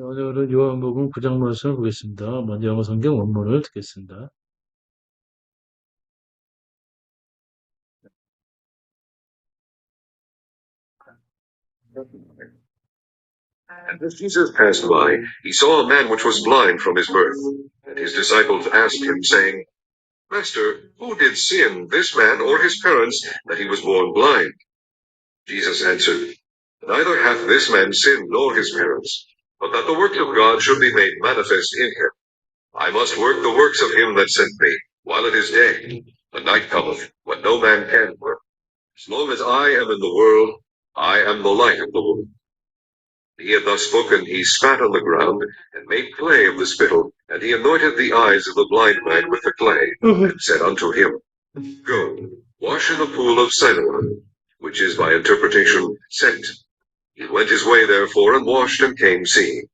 오늘은 요한복음 9장 말씀을 보겠습니다. 먼저 영어 성경 원문을 듣겠습니다. And as Jesus passed by, he saw a man which was blind from his birth. And his disciples asked him, saying, Master, who did sin, this man or his parents, that he was born blind? Jesus answered, Neither hath this man sinned nor his parents, but that the works of God should be made manifest in him. I must work the works of him that sent me, while it is day. The night cometh, when no man can work. As long as I am in the world, I am the light of the world. He had thus spoken, he spat on the ground, and made clay of the spittle, and he anointed the eyes of the blind man with the clay, and said unto him, Go, wash in the pool of Siloam, which is by interpretation, sent. He went his way therefore, and washed, and came seeing.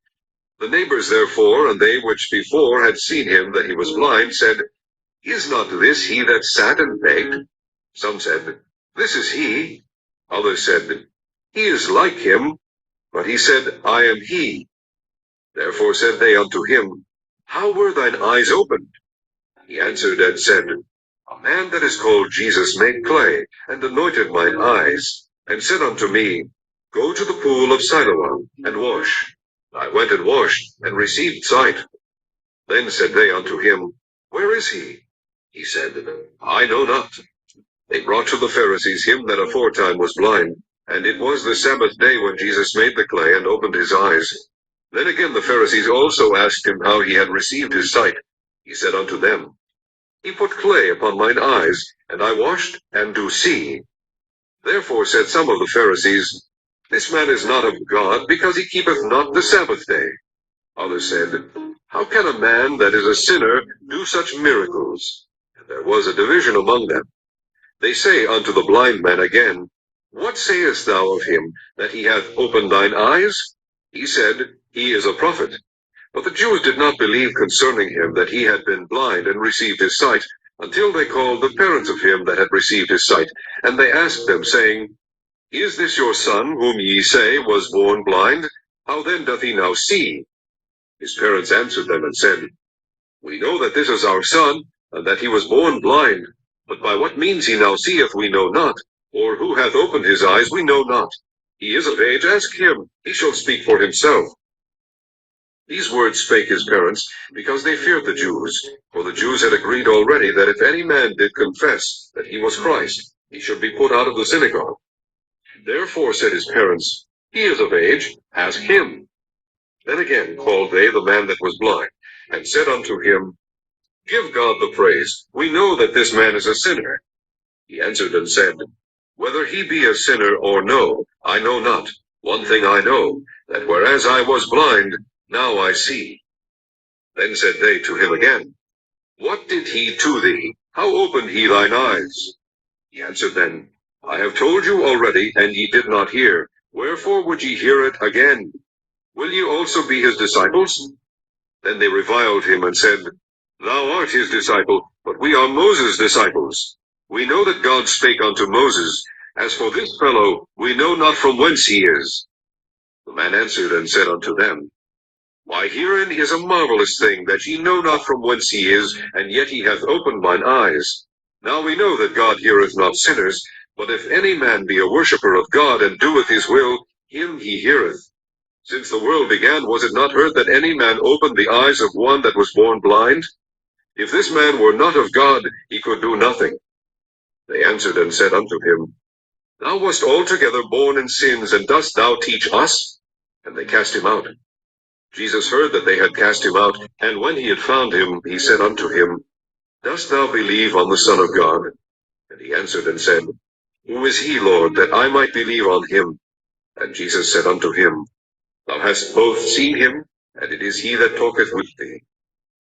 The neighbors therefore, and they which before had seen him that he was blind, said, Is not this he that sat and begged? Some said, This is he. Others said, He is like him. But he said, I am he. Therefore said they unto him, How were thine eyes opened? He answered and said, A man that is called Jesus made clay, and anointed mine eyes, and said unto me, Go to the pool of Siloam, and wash. I went and washed, and received sight. Then said they unto him, Where is he? He said, I know not. They brought to the Pharisees him that aforetime was blind, and it was the Sabbath day when Jesus made the clay, and opened his eyes. Then again the Pharisees also asked him how he had received his sight. He said unto them, He put clay upon mine eyes, and I washed, and do see. Therefore said some of the Pharisees, This man is not of God, because he keepeth not the Sabbath day. Others said, How can a man that is a sinner do such miracles? And there was a division among them. They say unto the blind man again, What sayest thou of him, that he hath opened thine eyes? He said, He is a prophet. But the Jews did not believe concerning him that he had been blind and received his sight, until they called the parents of him that had received his sight. And they asked them, saying, Is this your son, whom ye say was born blind? How then doth he now see? His parents answered them and said, We know that this is our son, and that he was born blind. But by what means he now seeth we know not, or who hath opened his eyes we know not. He is of age, ask him, he shall speak for himself. These words spake his parents, because they feared the Jews. For the Jews had agreed already that if any man did confess that he was Christ, he should be put out of the synagogue. Therefore said his parents, He is of age, ask him. Then again called they the man that was blind, and said unto him, Give God the praise. We know that this man is a sinner. He answered and said, Whether he be a sinner or no, I know not. One thing I know, that whereas I was blind, now I see. Then said they to him again, What did he to thee? How opened he thine eyes? He answered then, I have told you already, and ye did not hear. Wherefore would ye hear it again? Will ye also be his disciples? Then they reviled him and said, Thou art his disciple, but we are Moses' disciples. We know that God spake unto Moses. As for this fellow, we know not from whence he is. The man answered and said unto them, Why, herein is a marvelous thing, that ye know not from whence he is, and yet he hath opened mine eyes. Now we know that God heareth not sinners, but if any man be a worshipper of God, and doeth his will, him he heareth. Since the world began, was it not heard that any man opened the eyes of one that was born blind? If this man were not of God, he could do nothing. They answered and said unto him, Thou wast altogether born in sins, and dost thou teach us? And they cast him out. Jesus heard that they had cast him out, and when he had found him, he said unto him, Dost thou believe on the Son of God? And he answered and said, Who is he, Lord, that I might believe on him? And Jesus said unto him, Thou hast both seen him, and it is he that talketh with thee.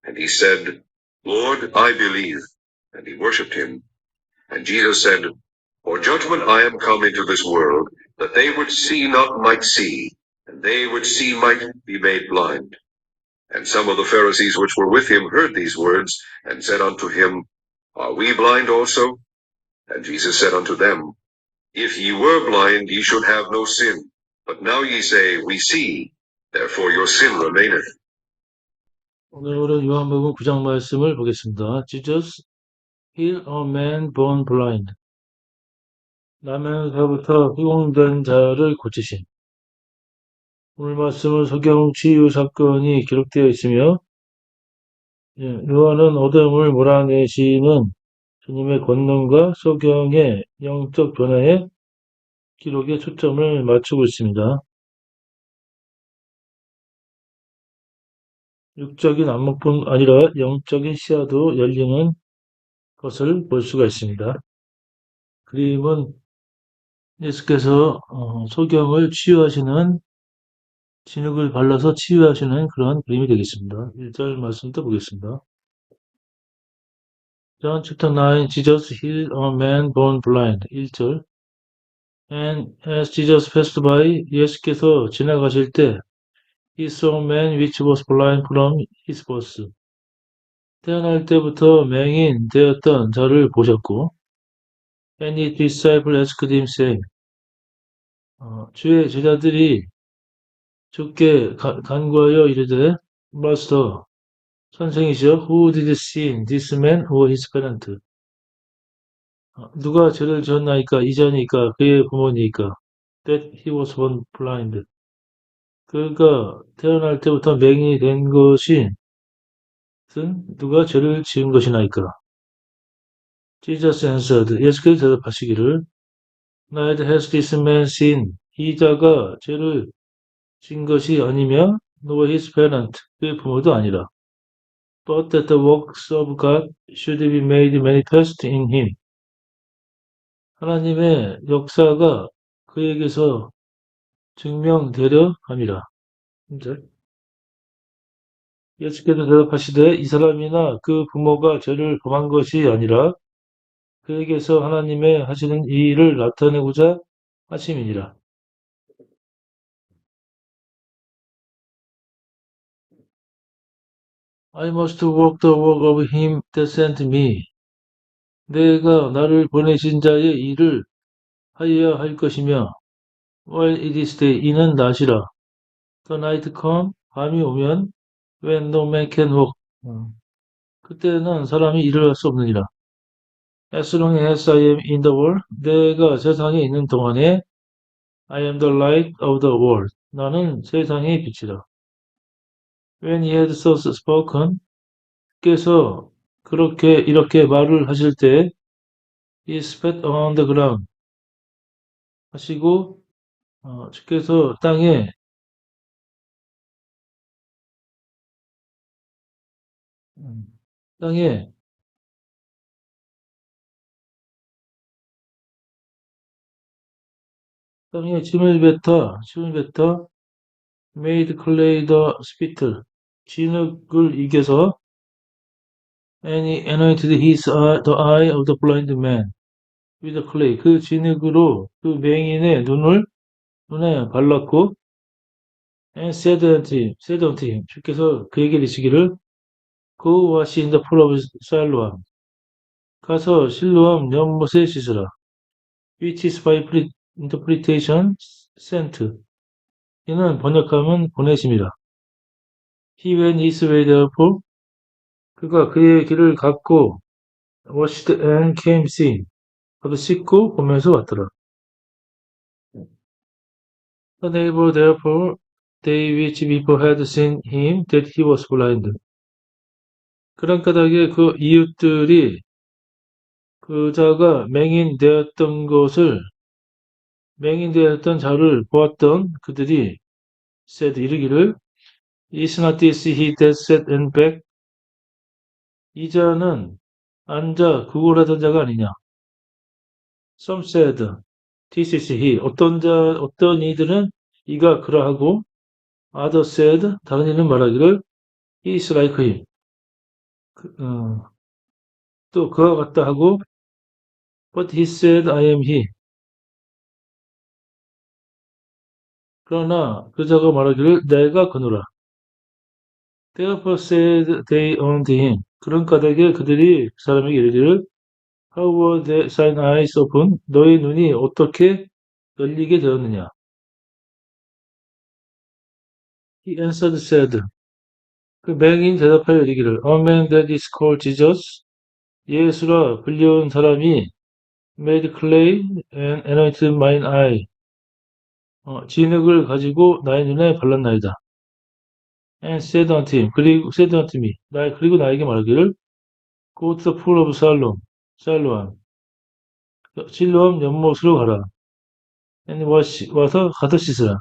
And he said, Lord, I believe. And he worshipped him. And Jesus said, For judgment I am come into this world, that they which see not might see, and they which see might be made blind. And some of the Pharisees which were with him heard these words, and said unto him, Are we blind also? And Jesus said unto them, If ye were blind, ye should have no sin. But now ye say, We see. therefore your sin remaineth. 오늘은 요한복음 9장 말씀을 보겠습니다. Jesus healed a man born blind. 나면서부터 흉된 자를 고치신. 오늘 말씀은 석영 치유 사건이 기록되어 있으며, 요한은 어둠을 몰아내시는 주님의 권능과 석영의 영적 변화에 기록에 초점을 맞추고 있습니다. 육적인 안목뿐 아니라 영적인 시야도 열리는 것을 볼 수가 있습니다. 그림은 예수께서 소경을 치유하시는 진흙을 발라서 치유하시는 그런 그림이 되겠습니다. 1절 말씀도 보겠습니다. John chapter 9, Jesus healed a man born blind. 1절. And as Jesus passed by, 예수께서 지나가실 때 He saw a man which was blind from his birth. 태어날 때부터 맹인 되었던 자를 보셨고, And his disciples asked him, saying, 주의 제자들이 주께 간구하여 이르되, Master, 선생이시여, who did sin, this man or his parent? 누가 죄를 지었나이까, 이자니까, 그의 부모니까, that he was born blind. 그가 태어날 때부터 맹인이 된 것이 누가 죄를 지은 것이나이까. Jesus answered, 예수께서 대답하시기를, Neither has this man sinned. 이 자가 죄를 지은 것이 아니며, nor his parent, 그의 부모도 아니라. But that the works of God should be made manifest in him. 하나님의 역사가 그에게서 증명되려 함이라. 이제 예수께서 대답하시되 이 사람이나 그 부모가 죄를 범한 것이 아니라 그에게서 하나님의 하시는 이 일을 나타내고자 하심이니라. I must work the work of him that sent me. 내가 나를 보내신 자의 일을 하여야 할 것이며 while it is day, 이는 낮이라. The night come, 밤이 오면 when no man can walk. 그때는 사람이 일을 할 수 없느니라. As long as I am in the world, 내가 세상에 있는 동안에 I am the light of the world. 나는 세상의 빛이다. When he had thus spoken, 께서 이렇게 말을 하실 때 he spat on the ground 하시고 주께서 음, 땅에 침을 뱉어 made clay the spittle 진흙을 이겨서 and he anointed the eye of the blind man with the clay 그 진흙으로 그 맹인의 눈에 발랐고 and said unto him 주께서 그에게 이르시기를 go wash in the pool of Siloam 가서 실로암 연못에 씻으라 which is by interpretation sent 이는 번역하면 보내심이라 he went his way therefore 그가 그의 길을 갔고 washed and came seeing 그도 씻고 보면서 왔더라 the neighbor therefore they which before had seen him that he was blind 그런 까닭에 그 이웃들이 그자가 맹인되었던 자를 보았던 그들이 said 이르기를 Is not this he that sat and begged? 이 자는 앉아 구걸하던 자가 아니냐. Some said, This is he. 어떤 이들은 이가 그러하고, others said, 다른 이는 말하기를, He is like him. 또 그와 같다 하고, But he said, I am he. 그러나 그자가 말하기를 내가 그노라. Therefore said they unto him. 그런 까닭에 그들이 그 사람에게 이르기를 How were thine eyes open? 너의 눈이 어떻게 열리게 되었느냐? He answered said. 그 맹인 대답하여 이르기를 A man that is called Jesus 예수라 불려온 사람이 made clay and anointed mine eye 진흙을 가지고 나의 눈에 발랐나이다. And said unto him 그리고 나에게 말하기를 Go to the pool of Siloam 실로암 연못으로 가라. And 와서 가서 씻으라.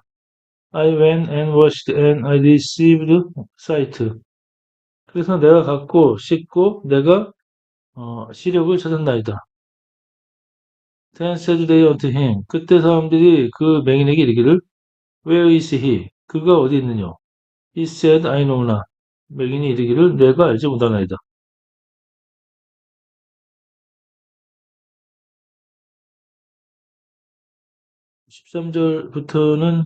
I went and washed and I received sight. 그래서 내가 갔고 씻고 내가 시력을 찾았나이다. Then said they unto him. 그때 사람들이 그 맹인에게 이르기를 Where is he? 그가 어디 있느냐? He said, I know not. 맹인이 이르기를 내가 알지 못하나이다. 13절부터는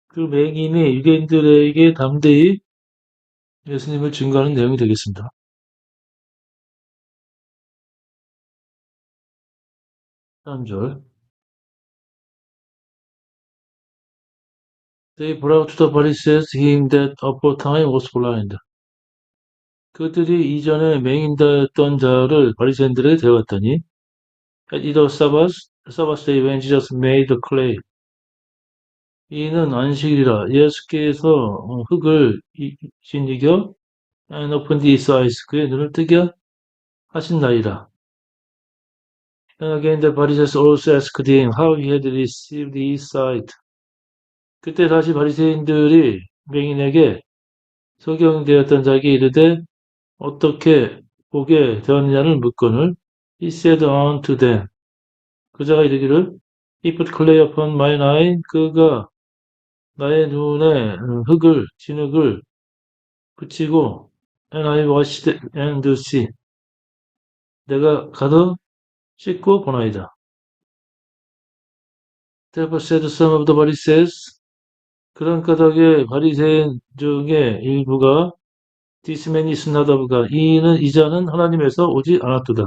그 맹인이 유대인들에게 담대히 예수님을 증거하는 내용이 되겠습니다. 3절 They brought to the Pharisees him that aforetime was blind. 그들이 이전에 맹인되었던 자를 바리새인들에게 데려갔더니 At either Sabbath day when Jesus made the clay. 이는 안식일이라 예수께서 흙을 진이겨 and opened his eyes 그의 눈을 뜨게 하신 날이라. And again the Pharisees also asked him how he had received his sight. 그때 다시 바리새인들이 맹인에게 소경되었던 자에게 이르되 어떻게 보게 되었느냐를 묻거늘 He said unto them 그자가 이르기를 He put clay upon mine eye 그가 나의 눈에 진흙을 붙이고 and I washed and do see 내가 가서 씻고 보나이다. Therefore said some of the Pharisees 그런 까닭에 바리새인 중에 일부가 This man is not of God. 이 자는 하나님에서 오지 않았도다.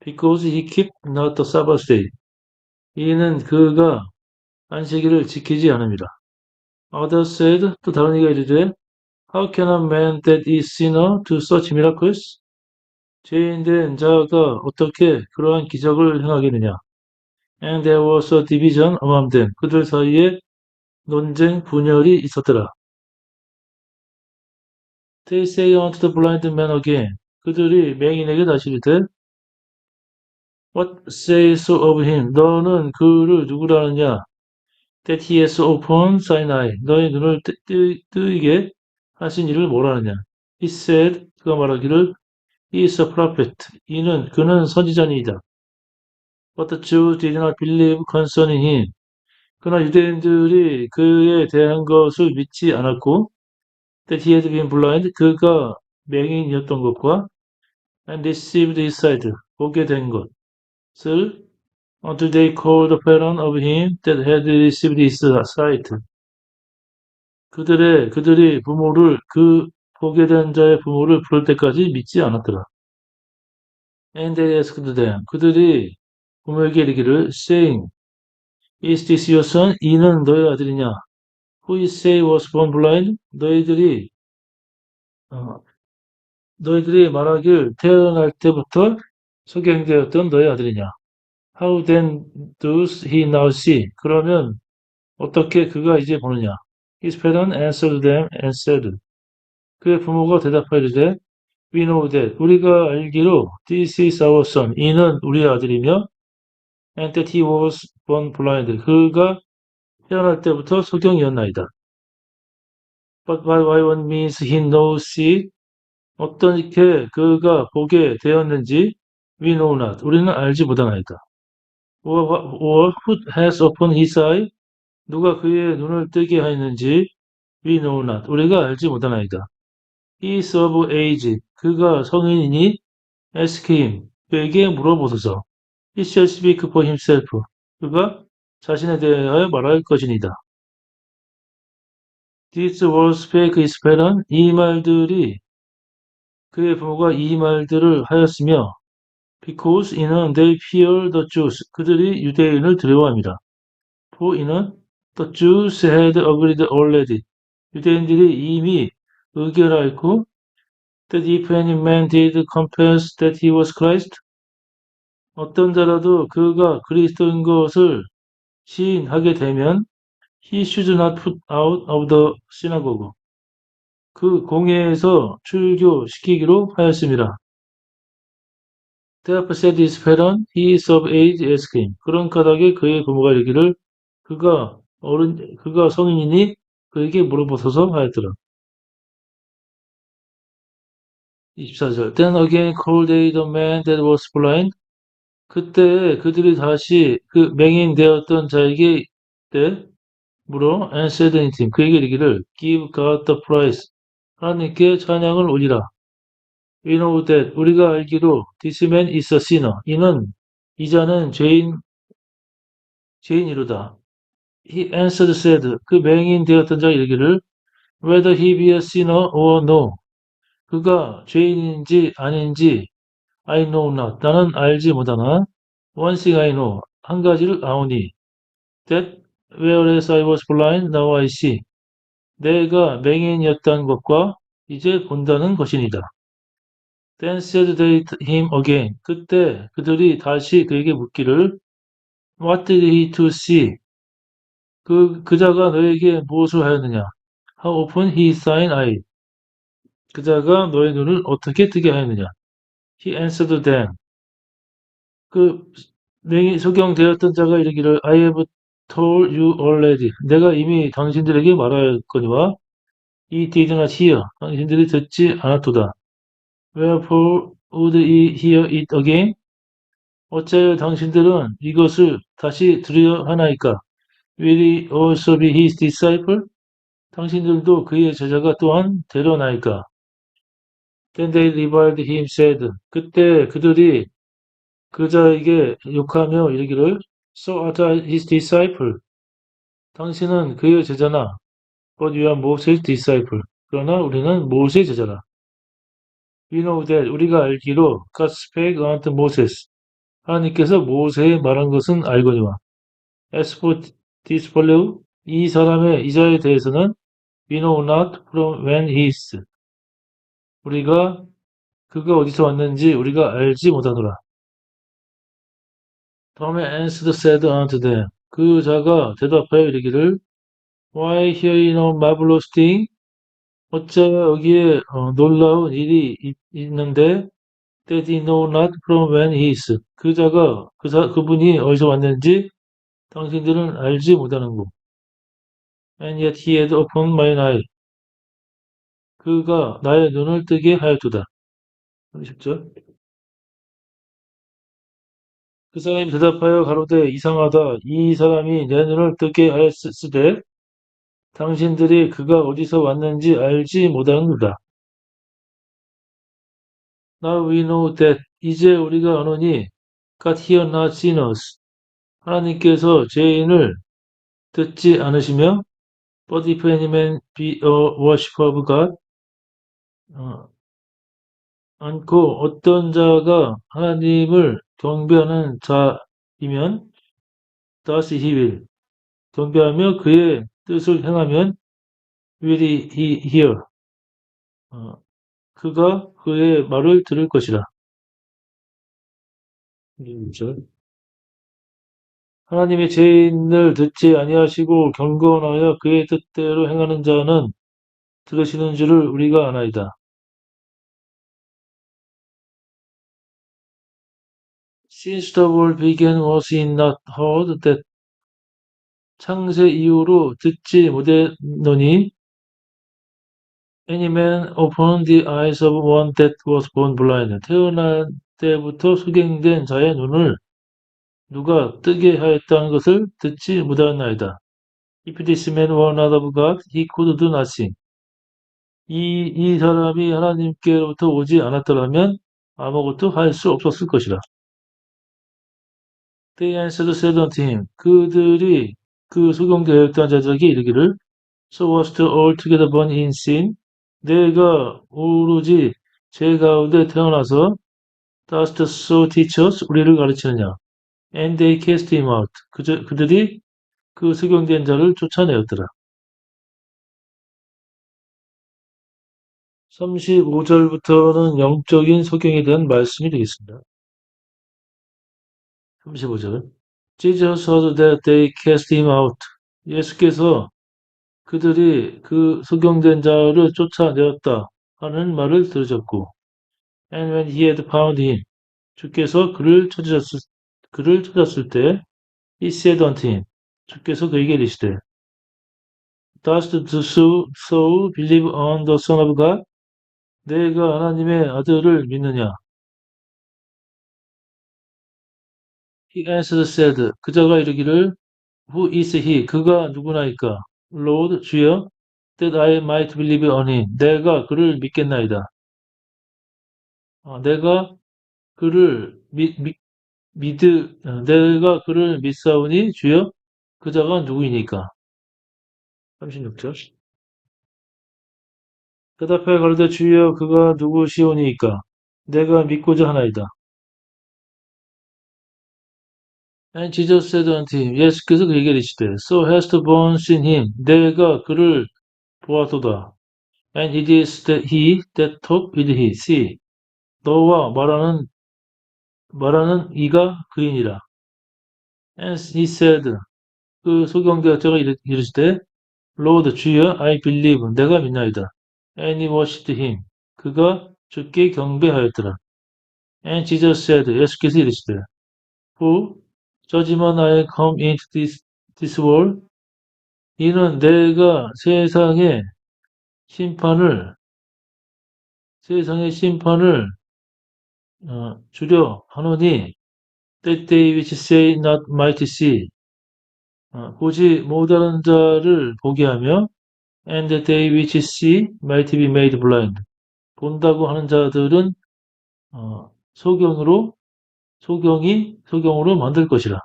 Because he keep not the Sabbath day. 이는 그가 안식일을 지키지 않음이라. Others said, 또 다른 이가 이르되, How can a man that is sinner do such miracles? 죄인된 자가 어떻게 그러한 기적을 행하겠느냐? And there was a division among them. 그들 사이에 논쟁, 분열이 있었더라. They say unto the blind man again. 그들이 맹인에게 다시 이르되, What sayest of him? 너는 그를 누구라 하느냐? That he has opened thine eye. 너의 눈을 뜨이게 하신 이를 뭐라 하느냐? He said, 그가 말하기를, He is a prophet. 그는 선지자니이다. But the Jews did not believe concerning him. 그러나 유대인들이 그에 대한 것을 믿지 않았고, that he had been blind. 그가 맹인이었던 것과 and received his sight. 보게 된 것을 until they called the parent of him that had received his sight. 그들이 보게 된 자의 부모를 부를 때까지 믿지 않았더라. And they asked them. 그들이 부모에게 이르기를 saying, Is this your son? 이는 너의 아들이냐? Who is say was born blind? 너희들이 말하길 태어날 때부터 소경되었던 너의 아들이냐? How then does he now see? 그러면 어떻게 그가 이제 보느냐? His parents answered them and said, 그의 부모가 대답하이르되, We know that, 우리가 알기로, This is our son, 이는 우리의 아들이며, and that he was born blind, 그가 태어날 때부터 소경이었나이다. But by what means he knows see, 어떻게 그가 보게 되었는지, we know not, 우리는 알지 못하나이다. Or who has opened his eye, 누가 그의 눈을 뜨게 하였는지, we know not, 우리가 알지 못하나이다. He is of age, 그가 성인이니, ask him, 그에게 물어보소서. He shall speak for himself, 그가 자신에 대하여 말할 것이니이다. These words spake his parents, 이 말들이 그의 부모가 이 말들을 하였으며, because 이는 they fear the Jews, 그들이 유대인을 두려워합니다. for 이는 The Jews had agreed already. 유대인들이 이미 의결하였고, that if any man did confess that he was Christ, 어떤 자라도 그가 그리스도인 것을 시인하게 되면, he should not put out of the synagogue. 그 공회에서 출교시키기로 하였습니다. Therefore said his parent, he is of age, ask him. 그런 까닭에 그의 부모가 이르기를 그가 성인이니 그에게 물어보소서 하였더라. 24절. Then again called they the man that was blind. 그때 그들이 다시 그 맹인되었던 자에게 물어 and said unto him. 그에게 이르기를 give God the praise. 하나님께 찬양을 올리라. We know that 우리가 알기로 this man is a sinner. 이 자는 죄인이로다. He answered said 그 맹인 되었던 자가 이르기를 whether he be a sinner or no. 그가 죄인인지 아닌지 I know not. 나는 알지 못하나 one thing I know. 한 가지를 아오니 that whereas I was blind now I see. 내가 맹인이었다는 것과 이제 본다는 것이니라. Then said they to him again. 그때 그들이 다시 그에게 묻기를 What did he to see? 그 자가 너에게 무엇을 하였느냐? How open he thine eye? 그 자가 너의 눈을 어떻게 뜨게 하였느냐? He answered them. 그 맹이 소경되었던 자가 이르기를 I have told you already. 내가 이미 당신들에게 말하였거니와 he did not hear. 당신들이 듣지 않았도다. Wherefore would ye hear it again? 어찌하여 당신들은 이것을 다시 들으려 하나이까? Will he also be his disciple? 당신들도 그의 제자가 또한 되려나이까? Then they reviled him said. 그때 그들이 그 자에게 욕하며 이르기를 So art thou his disciple? 당신은 그의 제자나 But you are Moses' disciple. 그러나 우리는 모세의 제자라. We know that 우리가 알기로 God spake unto Moses. 하나님께서 모세에 말한 것은 알거니와. As for this fellow, 이 자에 대해서는 we know not from when he is. 그가 어디서 왔는지 우리가 알지 못하노라. 다음에 answered said unto them. 그 자가 대답하여 이르기를 Why hear ye no marvelous thing? 어찌하여 여기에 놀라운 일이 있는데 that he know not from when he is. 그분이 어디서 왔는지 당신들은 알지 못하는고. And yet he had opened mine eye. 그가 나의 눈을 뜨게 하였도다. 30절. 그 사람이 대답하여 가로되 이상하다. 이 사람이 내 눈을 뜨게 하였으되 당신들이 그가 어디서 왔는지 알지 못하는도다. Now we know that 이제 우리가 아노니 God hear not sinners. 하나님께서 죄인을 듣지 않으시며 But if any man be a worshipper of God 않고 어떤 자가 하나님을 경배하는 자이면 thus he will 경배하며 그의 뜻을 행하면 will he hear 그가 그의 말을 들을 것이라. 6절. 하나님의 죄인을 듣지 아니하시고 경건하여 그의 뜻대로 행하는 자는 들으시는 줄을 우리가 아나이다. Since the world began was it not heard that 창세 이후로 듣지 못했노니 any man opened the eyes of one that was born blind. 태어날 때부터 소경된 자의 눈을 누가 뜨게 하였다는 것을 듣지 못하였나이다. If this man were not of God, he could do nothing. 이 사람이 하나님께로부터 오지 않았더라면 아무것도 할 수 없었을 것이라. They answered said unto him. 그들이 그 소경되었던 자들에게 이르기를 So wast altogether born in sin. 내가 오로지 죄 가운데 태어나서 dost so teach us 우리를 가르치느냐. And they cast him out. 그들이 그 소경된 자를 쫓아내었더라. 35절부터는 영적인 소경에 대한 말씀이 되겠습니다. 35절. Jesus heard that they cast him out. 예수께서 그들이 그 소경된 자를 쫓아내었다 하는 말을 들으셨고, and when he had found him, 주께서 그를 찾았을 때, he said unto him, 주께서 그에게 이르시되, dost thou believe on the Son of God? 내가 하나님의 아들을 믿느냐? He answered said, 그자가 이르기를, who is he? 그가 누구나이까? Lord, 주여, that I might believe on him. 내가 그를 믿겠나이다. 내가 그를 내가 그를 믿사오니 주여 그자가 누구이니까. 36절. 대답하여 가로되 주여 그가 누구시오니이까. 내가 믿고자 하나이다. And Jesus said unto him, 예수께서 그에게 이르시되, So hast thou seen him. 내가 그를 보았도다. And it is he that talked with him. See, 너와 말하는 이가 그이니라. And he said, 그 소경대학자가 이르시되, Lord, 주여, I believe, 내가 믿나이다. And he worshipped him. 그가 주께 경배하였더라. And Jesus said, 예수께서 이르시되, For judgment I come into this world. 이는 내가 세상의 심판을 주려 하노니, that they which say not might see. 보지 못하는 자를 보게 하며, and that they which see might be made blind. 본다고 하는 자들은 소경으로 만들 것이라.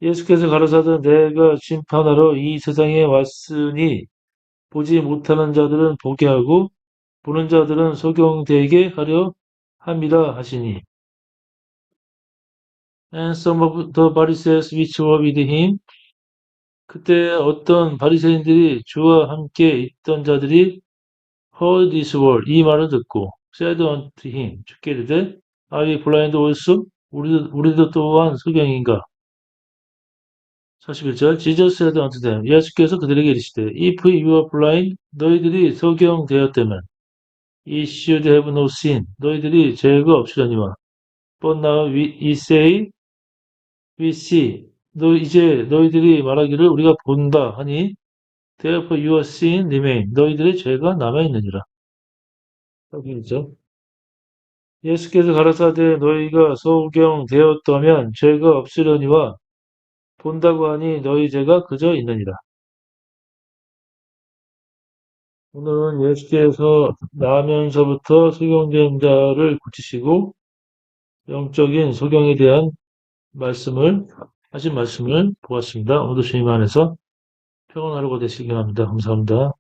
예수께서 가라사대 내가 심판하러 이 세상에 왔으니 보지 못하는 자들은 보게 하고 보는 자들은 소경되게 하려 함이라 하시니. And some of the Pharisees which were with him. 그때 어떤 바리새인들이 주와 함께 있던 자들이 heard this word, 이 말을 듣고 said unto him, 주께 이르되 Are we blind also? 우리도 또한 소경인가? 41절 Jesus said unto them, 예수께서 그들에게 이르시되 If you are blind, 너희들이 소경되었다면 ye should have no sin, 너희들이 죄가 없으려니와 But now we say, we see, 이제 너희들이 말하기를 우리가 본다 하니 Therefore your sin remain, 너희들의 죄가 남아있느니라. 여기 있죠. 예수께서 가라사대 너희가 소경되었다면 죄가 없으려니와 본다고 하니 너희 죄가 그저 있느니라. 오늘은 예수께서 나면서부터 소경된 자를 고치시고 영적인 소경에 대한 하신 말씀을 보았습니다. 오늘도 주님 안에서 평안하루가 되시기 바랍니다. 감사합니다.